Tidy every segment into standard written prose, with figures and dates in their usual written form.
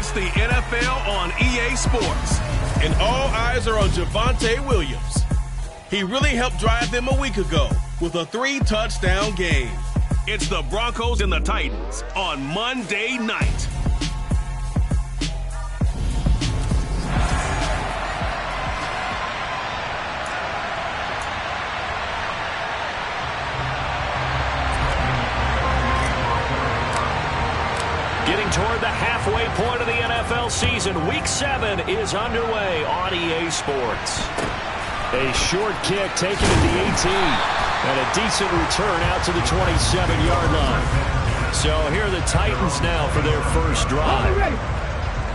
It's the NFL on EA Sports. And all eyes are on Javonte Williams. He really helped drive them a week ago with a 3-touchdown game. It's the Broncos and the Titans on Monday night. Getting toward the halfway point of the NFL season, Week 7 is underway on EA Sports. A short kick taken at the 18, and a decent return out to the 27-yard line. So here are the Titans now for their first drive.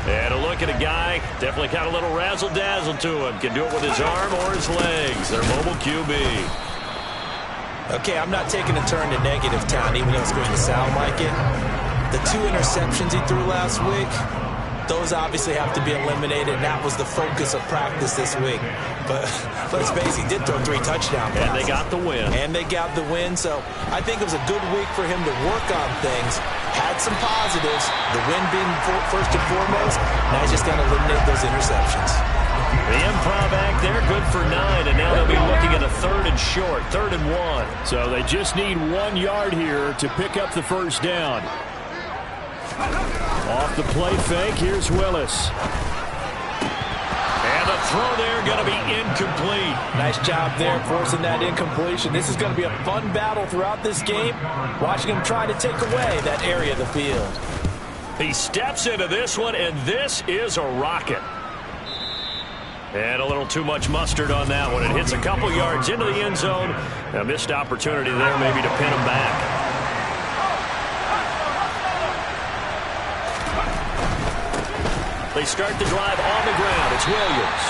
And a look at a guy, definitely got a little razzle-dazzle to him. Can do it with his arm or his legs. Their mobile QB. Okay, I'm not taking a turn to negative town, even though it's going to sound like it. The 2 interceptions he threw last week, those obviously have to be eliminated, and that was the focus of practice this week. But let's face it, he did throw 3 touchdown passes. And they got the win. And they got the win, so I think it was a good week for him to work on things. Had some positives, the win being first and foremost. Now he's just got to eliminate those interceptions. The improv act there, good for 9, and now they'll be looking at a 3rd and short, 3rd and 1. So they just need 1 yard here to pick up the first down. Off the play fake, here's Willis. And the throw there going to be incomplete. Nice job there forcing that incompletion. This is going to be a fun battle throughout this game. Watching him try to take away that area of the field. He steps into this one, and this is a rocket. And a little too much mustard on that one. It hits a couple yards into the end zone. A missed opportunity there maybe to pin him back. They start the drive on the ground. It's Williams.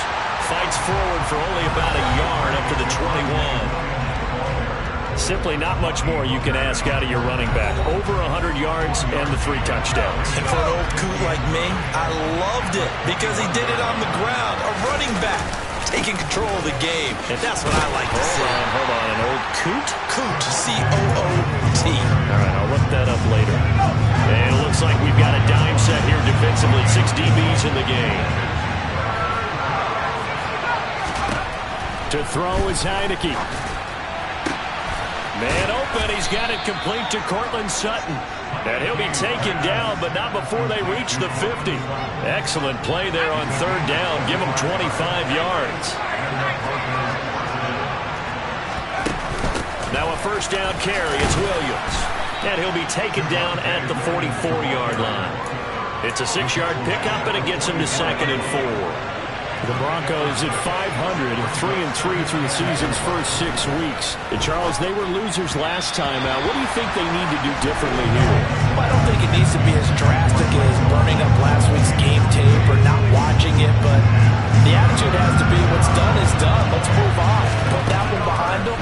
Fights forward for only about a yard up to the 21. Simply not much more you can ask out of your running back. Over 100 yards and the 3 touchdowns. And for an old coot like me, I loved it because he did it on the ground. A running back taking control of the game. And that's what I like to see. Hold on. An old coot? Coot. C-O-O-T. All right, I'll look that up later. And it looks like we've got a dime set here defensively. 6 DBs in the game. To throw is Heineke. Man open, he's got it complete to Cortland Sutton. And he'll be taken down, but not before they reach the 50. Excellent play there on 3rd down. Give him 25 yards. Now a first down carry. It's Williams. And he'll be taken down at the 44-yard line. It's a 6-yard pickup, and it gets him to 2nd and 4. The Broncos at 500 and 3-3 through the season's first 6 weeks. And Charles, they were losers last time out. What do you think they need to do differently here? Well, I don't think it needs to be as drastic as burning up last week's game tape or not watching it, but the attitude has to be what's done is done. Let's move on. Put that one behind them,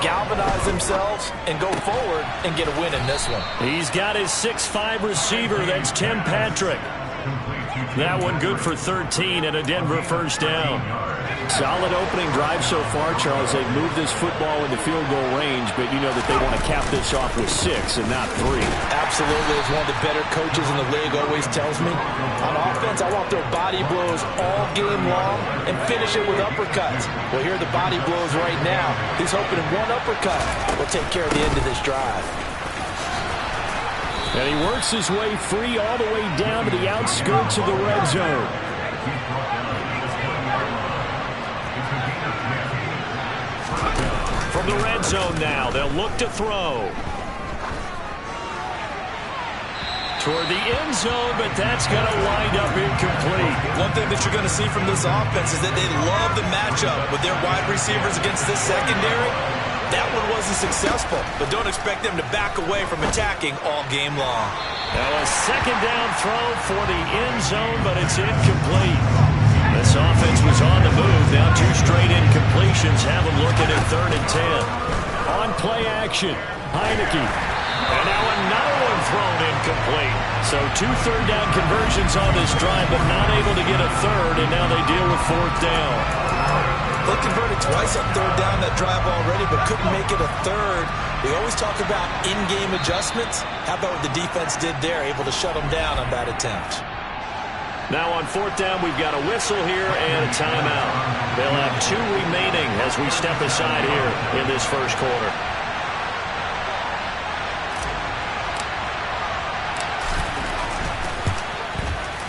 galvanize themselves, and go forward and get a win in this one. He's got his 6'5 receiver. That's Tim Patrick. That one good for 13 and a Denver first down. Solid opening drive so far, Charles. They've moved this football into field goal range, but you know that they want to cap this off with 6 and not 3. Absolutely. As one of the better coaches in the league always tells me, on offense, I want their body blows all game long and finish it with uppercuts. Well, here are the body blows right now. He's hoping in one uppercut will take care of the end of this drive. And he works his way free all the way down to the outskirts of the red zone. From the red zone now, they'll look to throw. Toward the end zone, but that's going to wind up incomplete. One thing that you're going to see from this offense is that they love the matchup with their wide receivers against this secondary. That one wasn't successful, but don't expect them to back away from attacking all game long. Now a 2nd down throw for the end zone, but it's incomplete. This offense was on the move. Now 2 straight incompletions have them looking at 3rd and 10. On play action, Heineke. And now another one thrown incomplete. So 2 third down conversions on this drive, but not able to get a 3rd, and now they deal with 4th down. They converted twice on 3rd down that drive already, but couldn't make it a 3rd. We always talk about in-game adjustments. How about what the defense did there, able to shut them down on that attempt? Now on fourth down, we've got a whistle here and a timeout. They'll have 2 remaining as we step aside here in this first quarter.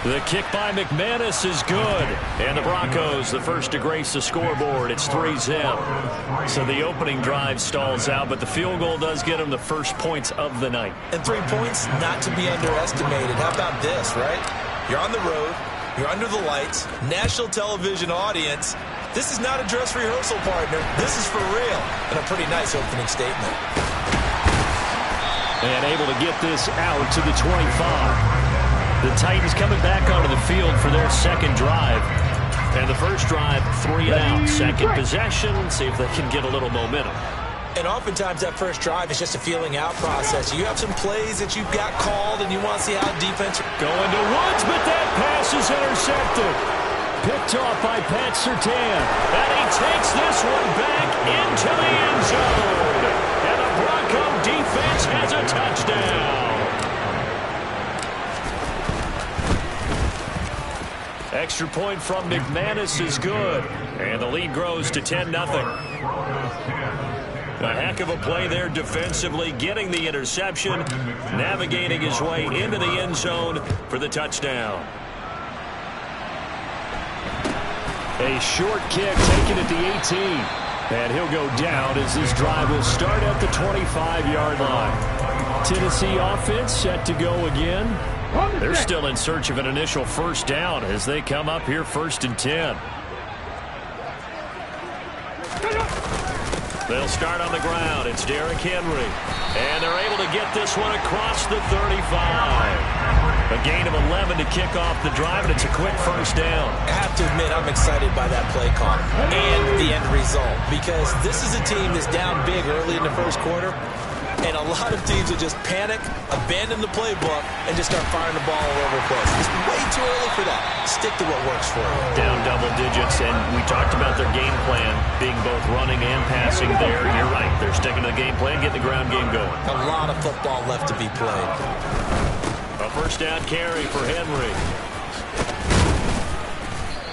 The kick by McManus is good. And the Broncos, the first to grace the scoreboard. It's 3-zip. So the opening drive stalls out, but the field goal does get them the first points of the night. And 3 points, not to be underestimated. How about this, right? You're on the road. You're under the lights. National television audience. This is not a dress rehearsal, partner. This is for real. And a pretty nice opening statement. And able to get this out to the 25. The Titans coming back onto the field for their second drive. And the first drive, 3 and out. Second possession, see if they can get a little momentum. And oftentimes that first drive is just a feeling out process. You have some plays that you've got called and you want to see how defense... Going to Woods, but that pass is intercepted. Picked off by Pat Surtain. And he takes this one back into the end zone. And the Bronco defense has a touchdown. Extra point from McManus is good. And the lead grows to 10-0. A heck of a play there defensively, getting the interception, navigating his way into the end zone for the touchdown. A short kick taken at the 18. And he'll go down as this drive will start at the 25-yard line. Tennessee offense set to go again. They're still in search of an initial first down as they come up here 1st and 10. They'll start on the ground. It's Derrick Henry. And they're able to get this one across the 35. A gain of 11 to kick off the drive, and it's a quick first down. I have to admit, I'm excited by that play call and the end result, because this is a team that's down big early in the first quarter, and a lot of teams will just panic, abandon the playbook, and just start firing the ball all over the place. It's way too early for that. Stick to what works for you. Down double digits, and we talked about their game plan being both running and passing there. You're right. They're sticking to the game plan, getting the ground game going. A lot of football left to be played. A first down carry for Henry.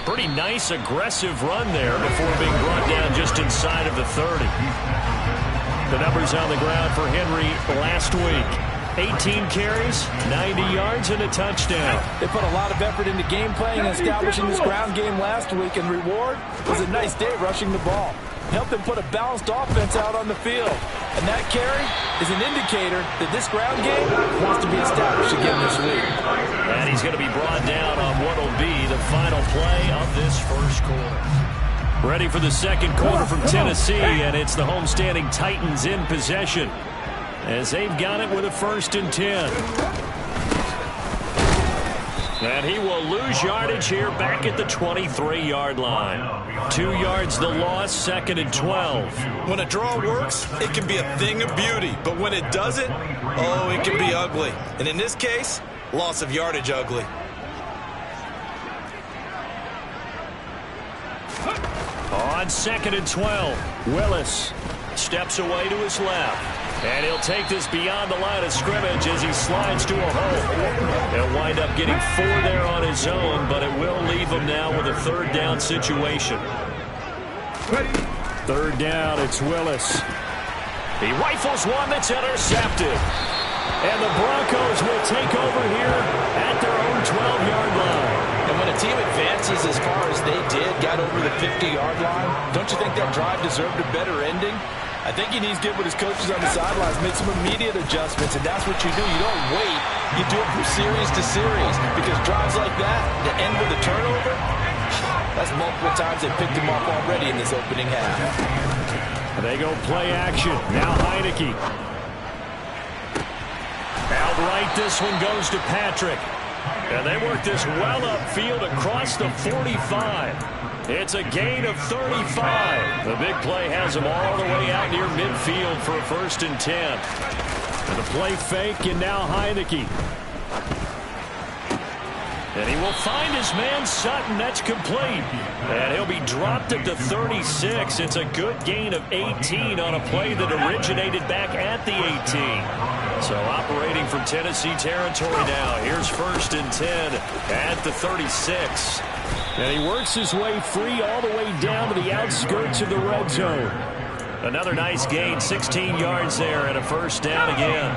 Pretty nice, aggressive run there before being brought down just inside of the 30. The numbers on the ground for Henry last week. 18 carries, 90 yards, and a touchdown. They put a lot of effort into game playing and establishing this ground game last week, and the reward was a nice day rushing the ball. Helped them put a balanced offense out on the field. And that carry is an indicator that this ground game wants to be established again this week. And he's going to be brought down on what will be the final play of this first quarter. Ready for the second quarter from Tennessee, and it's the homestanding Titans in possession as they've got it with a 1st and 10. And he will lose yardage here back at the 23-yard line. 2 yards the loss, 2nd and 12. When a draw works, it can be a thing of beauty. But when it doesn't, oh, it can be ugly. And in this case, loss of yardage ugly. On 2nd and 12, Willis steps away to his left. And he'll take this beyond the line of scrimmage as he slides to a hole. He'll wind up getting 4 there on his own, but it will leave him now with a 3rd down situation. 3rd down, it's Willis. He rifles one that's intercepted. And the Broncos will take over here at their own 12-yard line. And when a team advances as far as they did, got over the 50-yard line, don't you think that drive deserved a better ending? I think he needs to get with his coaches on the sidelines, make some immediate adjustments, and that's what you do. You don't wait. You do it from series to series, because drives like that, that end with a turnover, that's multiple times they picked him off already in this opening half. They go play action. Now Heineke. Outright, this one goes to Patrick. And they work this well upfield across the 45. It's a gain of 35. The big play has them all the way out near midfield for a 1st and 10. And the play fake, and now Heineke. And he will find his man Sutton. That's complete. And he'll be dropped at the 36. It's a good gain of 18 on a play that originated back at the 18. So operating from Tennessee territory now. Here's 1st and 10 at the 36. And he works his way free all the way down to the outskirts of the red zone. Another nice gain, 16 yards there, and a 1st down again.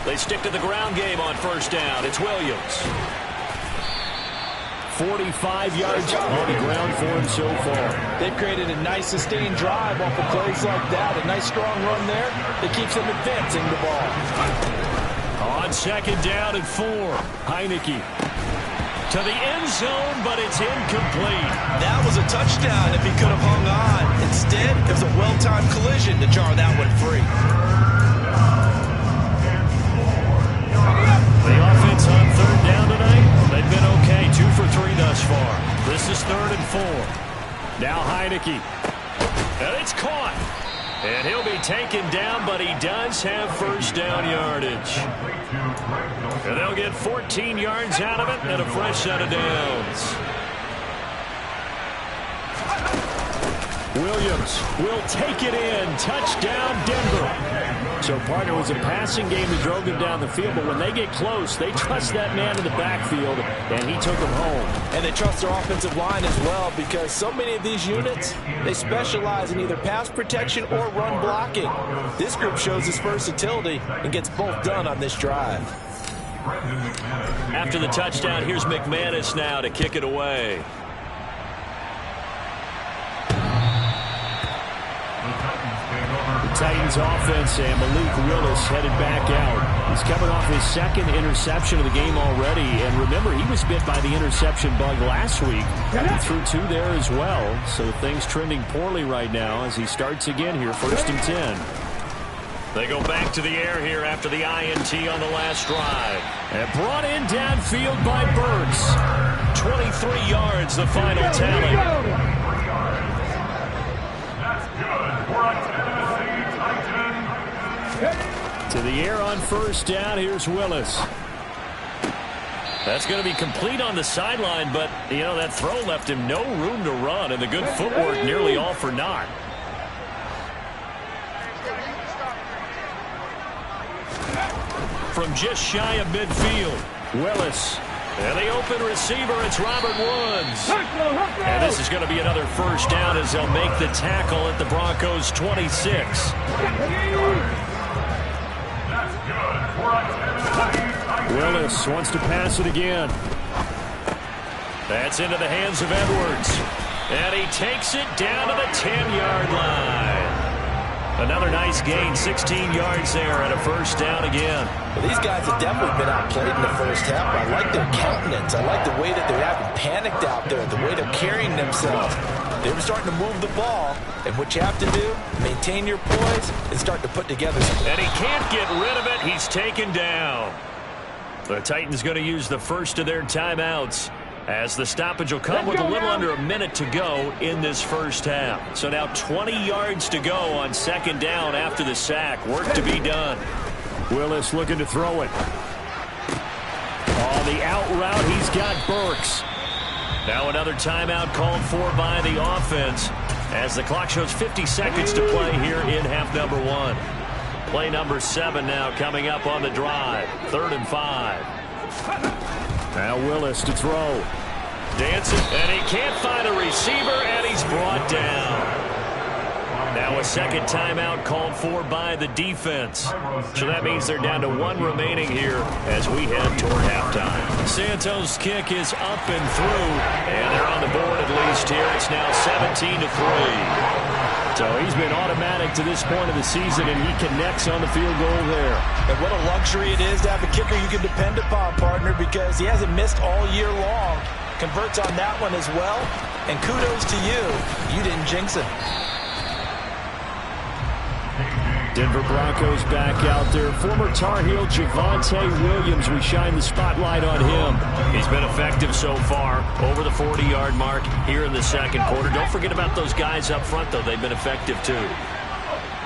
They stick to the ground game on 1st down. It's Williams. 45 yards on the ground for him so far. They've created a nice sustained drive off of plays like that. A nice strong run there that keeps them advancing the ball. On 2nd down and 4. Heineke to the end zone, but it's incomplete. That was a touchdown if he could have hung on. Instead, it was a well-timed collision to jar that one free. The offense on 3rd down tonight, they've been okay. 2 for 3 thus far. This is 3rd and 4. Now Heineke. And it's caught. And he'll be taken down, but he does have 1st down yardage. And they'll get 14 yards out of it and a fresh set of downs. Williams will take it in. Touchdown, Denver. So, partner, it was a passing game that drove them down the field, but when they get close, they trust that man in the backfield, and he took them home. And they trust their offensive line as well, because so many of these units, they specialize in either pass protection or run blocking. This group shows its versatility and gets both done on this drive. After the touchdown, here's McManus now to kick it away. Titans offense and Malik Willis headed back out. He's coming off his 2nd interception of the game already. And remember, he was bit by the interception bug last week. He threw 2 there as well. So things trending poorly right now as he starts again here, 1st and 10. They go back to the air here after the INT on the last drive. And brought in downfield by Burks. 23 yards, the final tally. To the air on 1st down. Here's Willis. That's going to be complete on the sideline, but, you know, that throw left him no room to run, and the good footwork nearly all for naught. From just shy of midfield, Willis. And the open receiver, it's Robert Woods. And this is going to be another 1st down as they'll make the tackle at the Broncos' 26. Willis wants to pass it again. That's into the hands of Edwards. And he takes it down to the 10-yard line. Another nice gain, 16 yards there, and a 1st down again. Well, these guys have definitely been outplayed in the 1st half. I like their countenance. I like the way that they haven't panicked out there, the way they're carrying themselves. They were starting to move the ball, and what you have to do, maintain your poise and start to put together something. And he can't get rid of it. He's taken down. The Titans going to use the first of their timeouts, as the stoppage will come with a little under a minute to go in this 1st half. So now 20 yards to go on 2nd down after the sack. Work to be done. Willis looking to throw it. On the out route, he's got Burks. Now another timeout called for by the offense, as the clock shows 50 seconds to play here in half number 1. Play number 7 now coming up on the drive. 3rd and 5. Now Willis to throw. Dancing, and he can't find a receiver, and he's brought down. Now a 2nd timeout called for by the defense. So that means they're down to 1 remaining here as we head toward halftime. Santos' kick is up and through, and they're on the board at least here. It's now 17-3. So he's been automatic to this point of the season, and he connects on the field goal there. And what a luxury it is to have a kicker you can depend upon, partner, because he hasn't missed all year long. Converts on that one as well. And kudos to you. You didn't jinx it. Denver Broncos back out there. Former Tar Heel Javonte Williams, we shine the spotlight on him. He's been effective so far, over the 40-yard mark here in the 2nd quarter. Don't forget about those guys up front, though. They've been effective, too.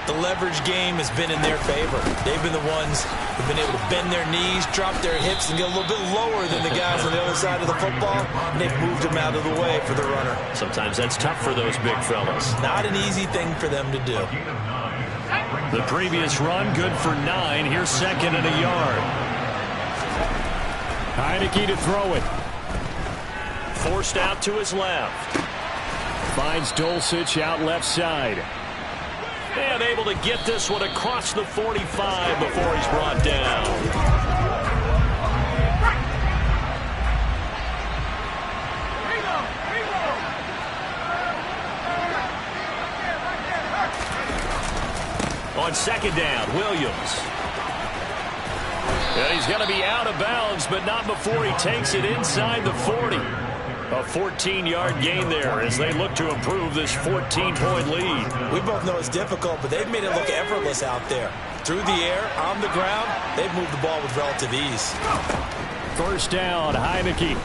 The leverage game has been in their favor. They've been the ones who've been able to bend their knees, drop their hips, and get a little bit lower than the guys on the other side of the football, and they've moved them out of the way for the runner. Sometimes that's tough for those big fellas. Not an easy thing for them to do. The previous run, good for 9. Here's second and a yard. Heineke to throw it. Forced out to his left. Finds Dulcich out left side. And able to get this one across the 45 before he's brought down. On second down, Williams. And he's going to be out of bounds, but not before he takes it inside the 40. A 14-yard gain there as they look to improve this 14-point lead. We both know it's difficult, but they've made it look effortless out there. Through the air, on the ground, they've moved the ball with relative ease. First down, Heineke.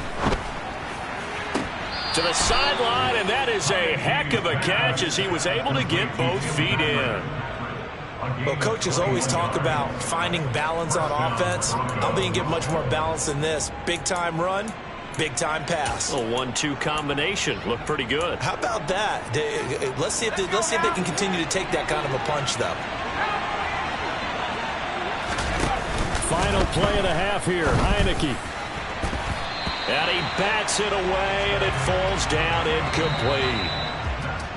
To the sideline, and that is a heck of a catch as he was able to get both feet in. Well, coaches always talk about finding balance on offense. I don't think you get much more balance than this. Big-time run, big-time pass. A 1-2 combination. Looked pretty good. How about that? Let's see if they can continue to take that kind of a punch, though. Final play of the half here, Heineke. And he bats it away, and it falls down incomplete.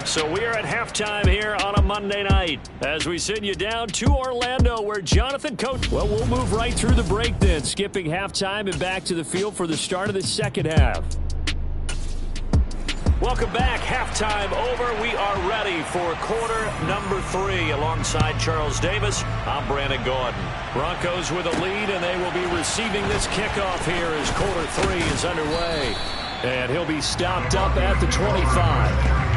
So we are at halftime here on a Monday night as we send you down to Orlando where Jonathan Coach. Well, we'll move right through the break then, skipping halftime and back to the field for the start of the second half. Welcome back. Halftime over. We are ready for quarter number 3 alongside Charles Davis. I'm Brandon Gordon. Broncos with a lead, and they will be receiving this kickoff here as quarter 3 is underway. And he'll be stopped up at the 25.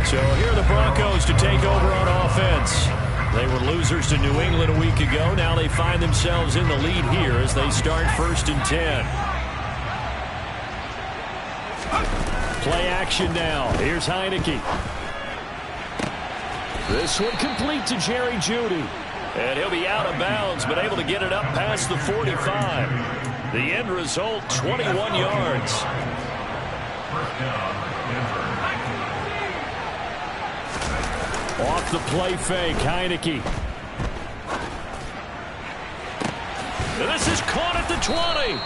So here are the Broncos to take over on offense. They were losers to New England a week ago. Now they find themselves in the lead here as they start 1st and 10. Play action now. Here's Heineke. This one complete to Jerry Jeudy. And he'll be out of bounds, but able to get it up past the 45. The end result, 21 yards. Off the play fake, Heineke. And this is caught at the 20.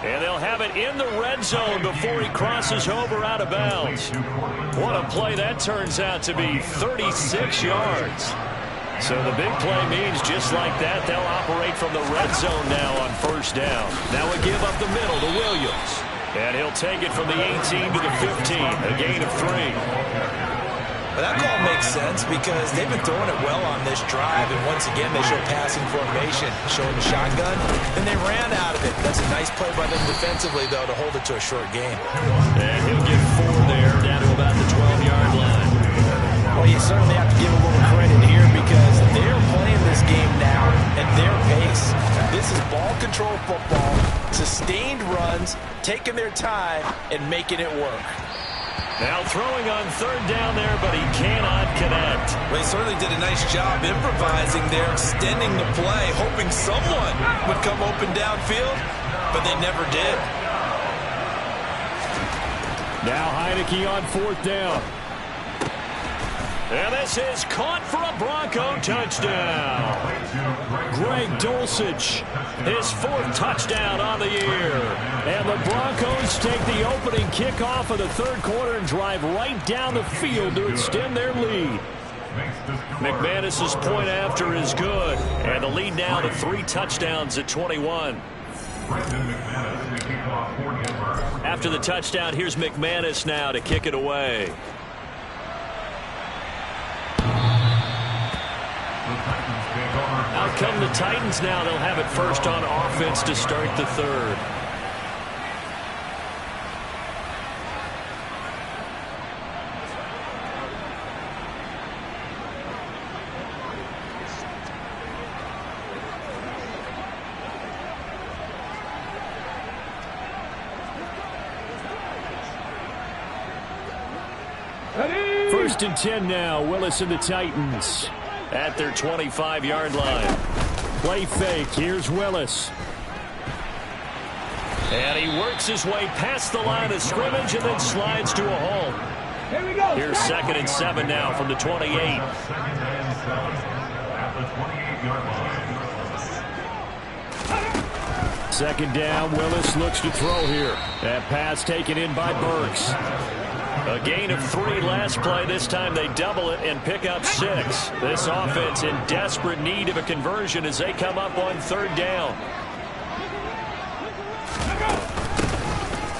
And they'll have it in the red zone before he crosses over out of bounds. What a play that turns out to be, 36 yards. So the big play means just like that, they'll operate from the red zone now on 1st down. Now a give up the middle to Williams. And he'll take it from the 18 to the 15, a gain of 3. But that call makes sense because they've been throwing it well on this drive, and once again they show passing formation, showing the shotgun, and they ran out of it. That's a nice play by them defensively, though, to hold it to a short game. And he'll get 4 there, down to about the 12-yard line. Well, you certainly have to give a little credit here because they're playing this game now at their pace. This is ball control football, sustained runs, taking their time, and making it work. Now throwing on 3rd down there, but he cannot connect. Well, he certainly did a nice job improvising there, extending the play, hoping someone would come open downfield, but they never did. Now Heineke on 4th down. And this is caught for a Bronco touchdown. Greg Dulcich, his 4th touchdown on the year. And the Broncos take the opening kickoff of the 3rd quarter and drive right down the field to extend their lead. McManus's point after is good. And the lead now to 3 touchdowns at 21. After the touchdown, here's McManus now to kick it away. Out come the Titans now. They'll have it first on offense to start the 3rd. First and 10 now. Willis and the Titans. at their 25-yard line. Play fake. Here's Willis. And he works his way past the line of scrimmage and then slides to a hole. Here we go. Here's 2nd and 7 now from the 28. Second down, Willis looks to throw here. That pass taken in by Burks. A gain of 3 last play. This time they double it and pick up 6. This offense in desperate need of a conversion as they come up on 3rd down.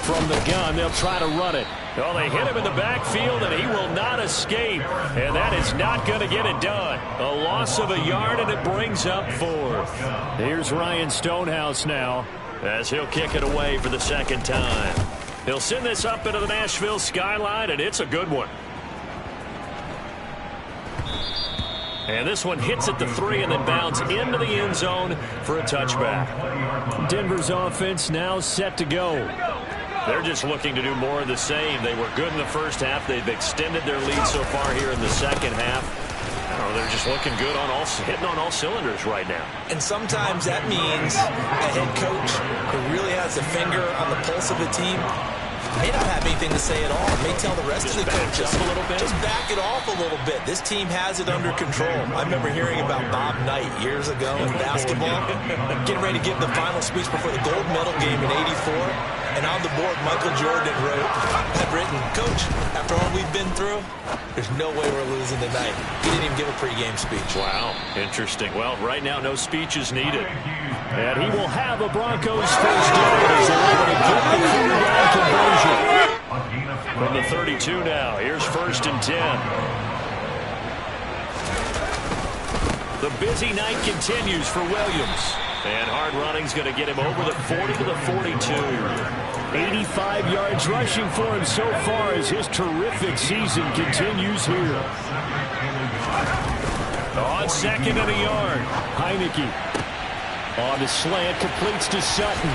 From the gun, they'll try to run it. Well, they hit him in the backfield, and he will not escape. And that is not going to get it done. A loss of a yard, and it brings up 4th. Here's Ryan Stonehouse now as he'll kick it away for the 2nd time. He'll send this up into the Nashville skyline, and it's a good one. And this one hits at the 3 and then bounds into the end zone for a touchback. Denver's offense now set to go. They're just looking to do more of the same. They were good in the first half. They've extended their lead so far here in the second half. Oh, they're just looking good on hitting on all cylinders right now. And sometimes that means a head coach who really has a finger on the pulse of the team may not have anything to say at all. May tell the rest of the coaches a little bit. Just back it off a little bit. This team has it under control. I remember hearing about Bob Knight years ago in basketball, getting ready to give the final speech before the gold medal game in '84. And on the board, Michael Jordan had written, "Coach, after all we've been through, there's no way we're losing tonight." He didn't even give a pregame speech. Wow, interesting. Well, right now, no speech is needed. And he will have a Broncos first down as they're able to get the third-down conversion. From the 32 now, here's 1st and 10. The busy night continues for Williams. And hard running's going to get him over the 40 to the 42. 85 yards rushing for him so far as his terrific season continues here. On 2nd and a yard, Heineke on the slant, completes to Sutton.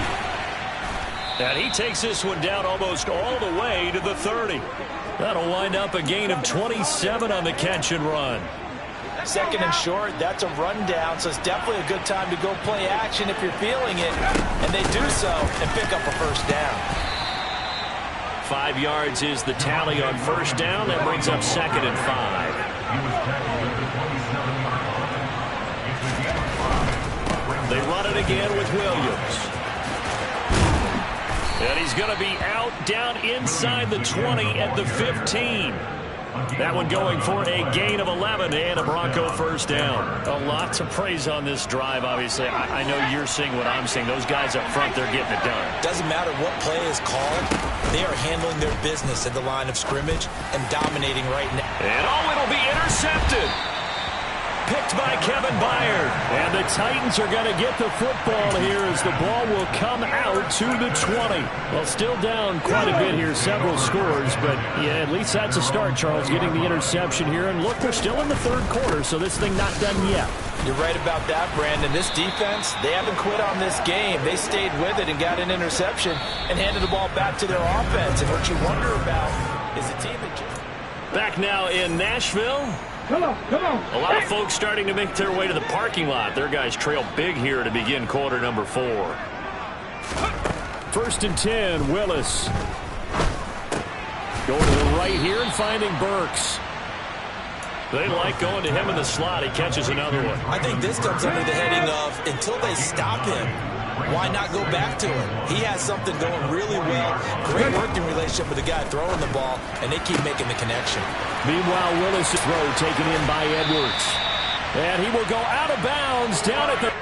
And he takes this one down almost all the way to the 30. That'll wind up a gain of 27 on the catch and run. 2nd and short, that's a rundown, so it's definitely a good time to go play action if you're feeling it. And they do so and pick up a first down. 5 yards is the tally on first down. That brings up 2nd and 5. They run it again with Williams. And he's going to be out down inside the 20 at the 15. That one going for a gain of 11 and a Bronco first down. A lot to praise on this drive, obviously. I know you're seeing what I'm seeing. Those guys up front, they're getting it done. Doesn't matter what play is called. They are handling their business at the line of scrimmage and dominating right now. And it'll be intercepted. Picked by Kevin Byard. And the Titans are going to get the football here as the ball will come out to the 20. Well, still down quite a bit here, several scores, but yeah, at least that's a start, Charles, getting the interception here. And look, we're still in the 3rd quarter, so this thing not done yet. You're right about that, Brandon. This defense, they haven't quit on this game. They stayed with it and got an interception and handed the ball back to their offense. And what you wonder about is a team that just... Back now in Nashville. Come on. A lot of folks starting to make their way to the parking lot. Their guys trail big here to begin quarter number 4. 1st and 10, Willis. Going to the right here and finding Burks. They like going to him in the slot. He catches another one. I think this comes under the heading of until they stop him, why not go back to him? He has something going really well. Great working relationship with the guy throwing the ball, and they keep making the connection. Meanwhile, Willis' throw taken in by Edwards. And he will go out of bounds down at the...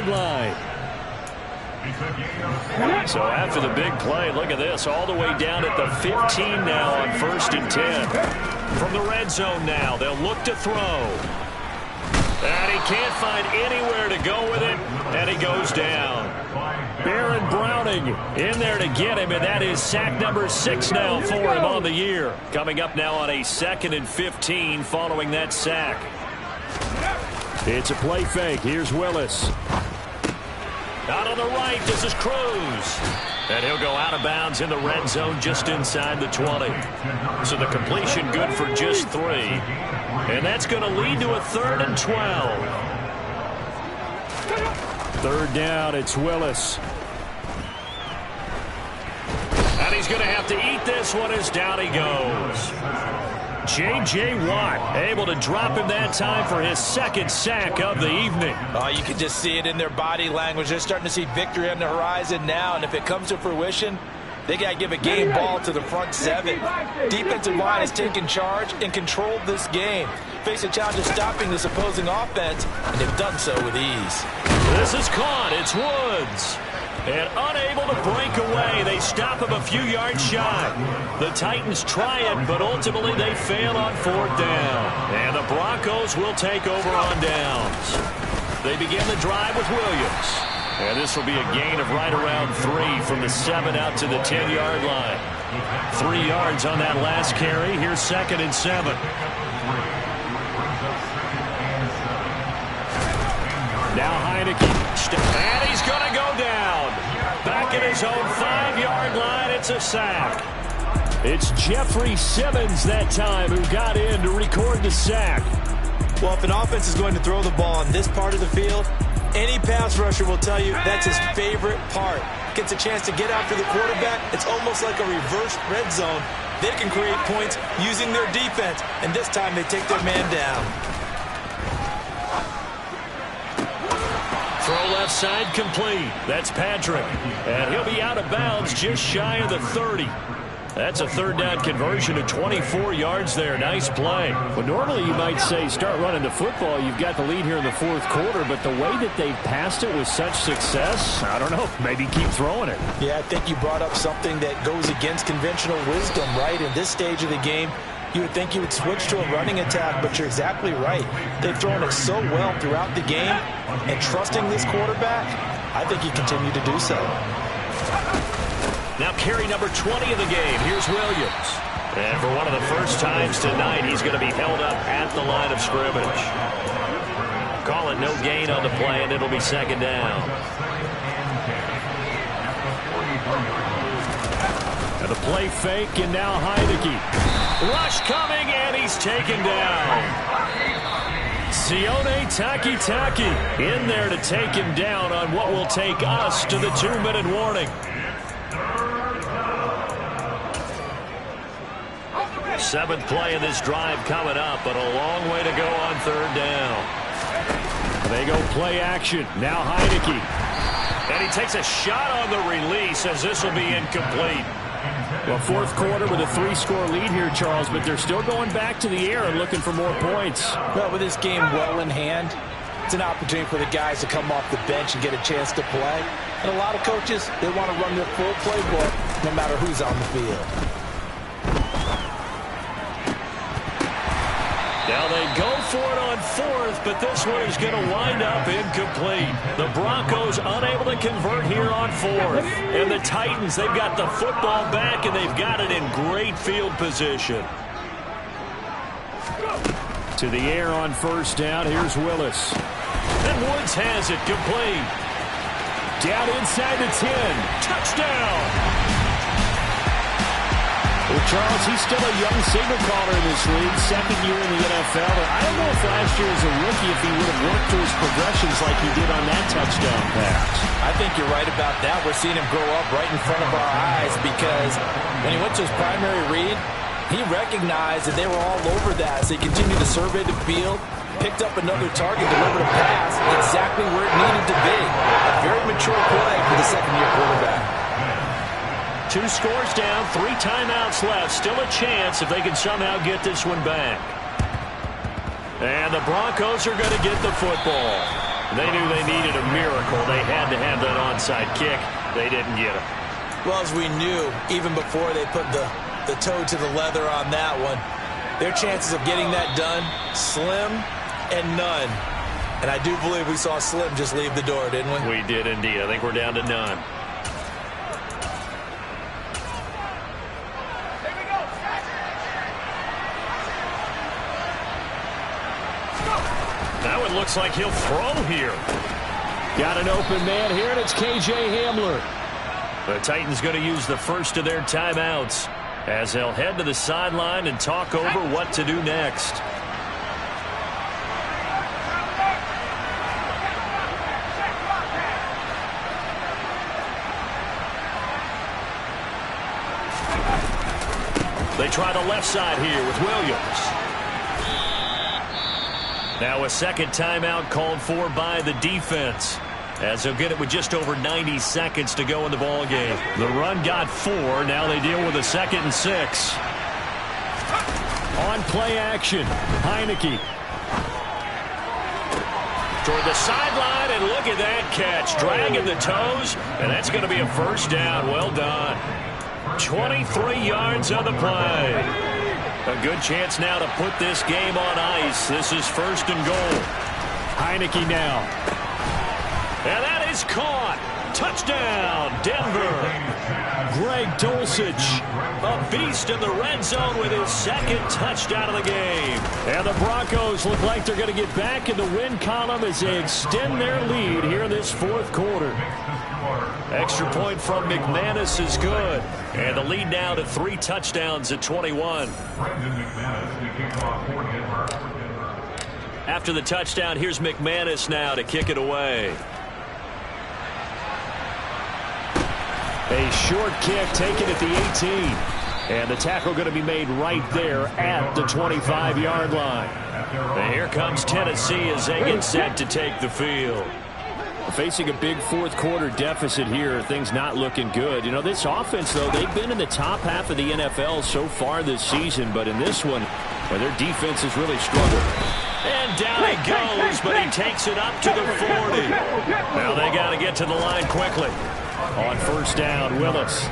line. So after the big play, look at this, all the way down at the 15 now on 1st and 10. From the red zone now, they'll look to throw. And he can't find anywhere to go with it. And he goes down. Baron Browning in there to get him, and that is sack number 6 now for him on the year. Coming up now on a 2nd and 15 following that sack. It's a play fake. Here's Willis. Out on the right, this is Cruz. And he'll go out of bounds in the red zone just inside the 20. So the completion good for just 3. And that's going to lead to a 3rd and 12. 3rd down, it's Willis. And he's going to have to eat this one as down he goes. J.J. Watt able to drop him that time for his 2nd sack of the evening. Oh, you can just see it in their body language. They're starting to see victory on the horizon now, and if it comes to fruition, they got to give a game ball to the front 7. Defensive line has taken charge and controlled this game. Face a challenge of stopping this opposing offense, and they've done so with ease. This is caught. It's Woods. And unable to break away. They stop him a few yards shy. The Titans try it, but ultimately they fail on 4th down. And the Broncos will take over on downs. They begin the drive with Williams. And this will be a gain of right around 3 from the 7 out to the 10-yard line. 3 yards on that last carry. Here's 2nd and 7. Now Heineke. And he's going to go down. Back at his own 5-yard line, it's a sack. It's Jeffrey Simmons that time who got in to record the sack. Well, if an offense is going to throw the ball on this part of the field, any pass rusher will tell you that's his favorite part. Gets a chance to get after the quarterback. It's almost like a reverse red zone. They can create points using their defense, and this time they take their man down. Throw left side complete. That's Patrick. And he'll be out of bounds just shy of the 30. That's a 3rd down conversion of 24 yards there. Nice play. Well, normally you might say start running the football. You've got the lead here in the 4th quarter, but the way that they've passed it with such success, I don't know, maybe keep throwing it. Yeah, I think you brought up something that goes against conventional wisdom, right? In this stage of the game, you would think you would switch to a running attack, but you're exactly right. They've thrown it so well throughout the game, and trusting this quarterback, I think you continue to do so. Now carry number 20 of the game. Here's Williams. And for one of the first times tonight, he's going to be held up at the line of scrimmage. Call it no gain on the play, and it'll be 2nd down. And the play fake, and now Heineke. Rush coming, and he's taken down. Sione Takitaki in there to take him down on what will take us to the 2-minute warning. 7th play of this drive coming up, but a long way to go on 3rd down. They go play action. Now Heineke. And he takes a shot on the release as this will be incomplete. Well, 4th quarter with a 3-score lead here, Charles, but they're still going back to the air and looking for more points. Well, with this game well in hand, it's an opportunity for the guys to come off the bench and get a chance to play. And a lot of coaches, they want to run their full playbook no matter who's on the field. Now they go for it on 4th, but this one is going to wind up incomplete. The Broncos unable to convert here on 4th. And the Titans, they've got the football back, and they've got it in great field position. To the air on 1st down, here's Willis. And Woods has it complete. Down inside the 10. Touchdown! Well, Charles, he's still a young signal caller in this league, 2nd year in the NFL. I don't know if last year as a rookie if he would have worked to his progressions like he did on that touchdown pass. I think you're right about that. We're seeing him grow up right in front of our eyes because when he went to his primary read, he recognized that they were all over that as he continued to survey the field, picked up another target, delivered a pass exactly where it needed to be. A very mature play for the 2nd-year quarterback. 2 scores down, 3 timeouts left. Still a chance if they can somehow get this one back. And the Broncos are going to get the football. They knew they needed a miracle. They had to have that onside kick. They didn't get it. Well, as we knew, even before they put the toe to the leather on that one, their chances of getting that done, slim and none. And I do believe we saw Slim just leave the door, didn't we? We did indeed. I think we're down to none. Now it looks like he'll throw here. Got an open man here, and it's K.J. Hamler. The Titans going to use the first of their timeouts as they'll head to the sideline and talk over what to do next. They try the left side here with Williams. Now a second timeout called for by the defense, as they'll get it with just over 90 seconds to go in the ball game. The run got 4. Now they deal with a 2nd and 6. On play action, Heineke. Toward the sideline, and look at that catch. Dragging the toes, and that's going to be a first down. Well done. 23 yards on the play. A good chance now to put this game on ice. This is 1st and goal. Heineke now. And that is caught. Touchdown, Denver. Greg Dulcich. A beast in the red zone with his 2nd touchdown of the game. And the Broncos look like they're going to get back in the win column as they extend their lead here in this 4th quarter. Extra point from McManus is good. And the lead now to 3 touchdowns at 21. After the touchdown, here's McManus now to kick it away. A short kick taken at the 18. And the tackle going to be made right there at the 25-yard line. And here comes Tennessee as they get set to take the field. Facing a big 4th quarter deficit here, things not looking good. You know, this offense, though, they've been in the top half of the NFL so far this season, but in this one, well, their defense has really struggled. And down he goes, but he takes it up to the 40. Now they got to get to the line quickly. On 1st down, Willis.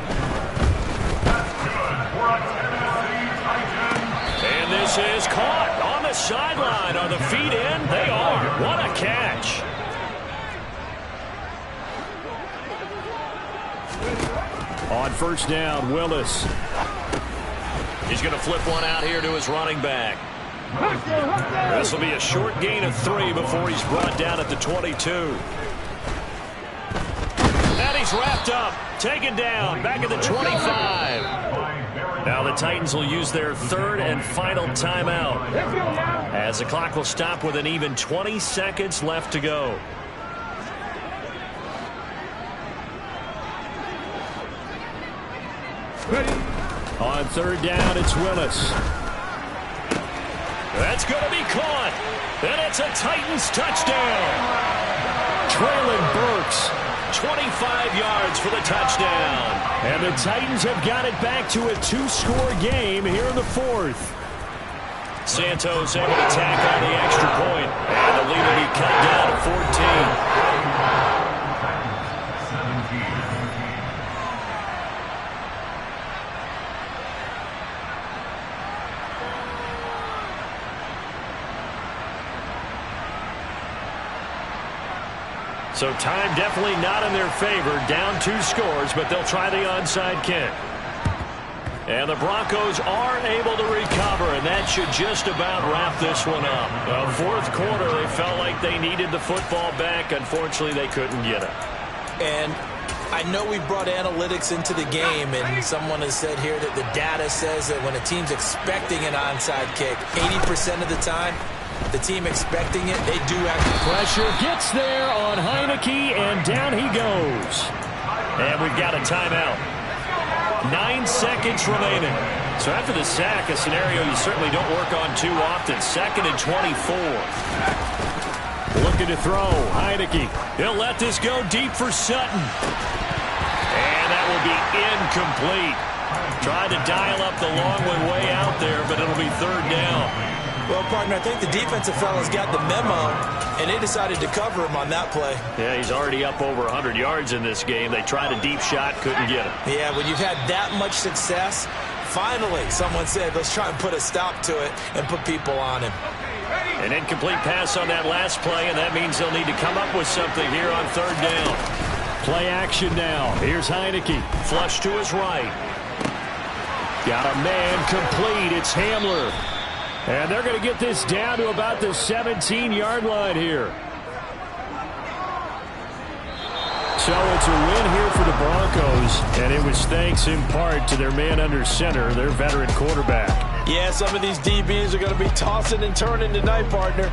And this is caught on the sideline. Are the feet in? They are. What a catch. On 1st down, Willis. He's going to flip one out here to his running back. This will be a short gain of 3 before he's brought down at the 22. And he's wrapped up, taken down, back at the 25. Now the Titans will use their 3rd and final timeout, as the clock will stop with an even 20 seconds left to go. On 3rd down, it's Willis. That's going to be caught. And it's a Titans touchdown. Traylon Burks. 25 yards for the touchdown. And the Titans have got it back to a 2-score game here in the 4th. Santos able to tack on the extra point. And the lead will be cut down to 14. So time definitely not in their favor. Down 2 scores, but they'll try the onside kick. And the Broncos are able to recover, and that should just about wrap this one up. 4th quarter, they felt like they needed the football back. Unfortunately, they couldn't get it. And I know we brought analytics into the game, and someone has said here that the data says that when a team's expecting an onside kick, 80% of the time, the team expecting it, they do have pressure. Gets there on Heineke, and down he goes. And we've got a timeout. 9 seconds remaining. So after the sack, a scenario you certainly don't work on too often. 2nd and 24. Looking to throw. Heineke. He'll let this go deep for Sutton. And that will be incomplete. Tried to dial up the long one way out there, but it'll be 3rd down. Well, partner, I think the defensive fellas got the memo, and they decided to cover him on that play. Yeah, he's already up over 100 yards in this game. They tried a deep shot, couldn't get him. Yeah, when you've had that much success, finally, someone said, let's try and put a stop to it and put people on him. An incomplete pass on that last play, and that means they'll need to come up with something here on third down. Play action now. Here's Heineke. Flush to his right. Got a man complete. It's Hamler. And they're going to get this down to about the 17-yard line here. So it's a win here for the Broncos, and it was thanks in part to their man under center, their veteran quarterback. Yeah, some of these DBs are going to be tossing and turning tonight, partner.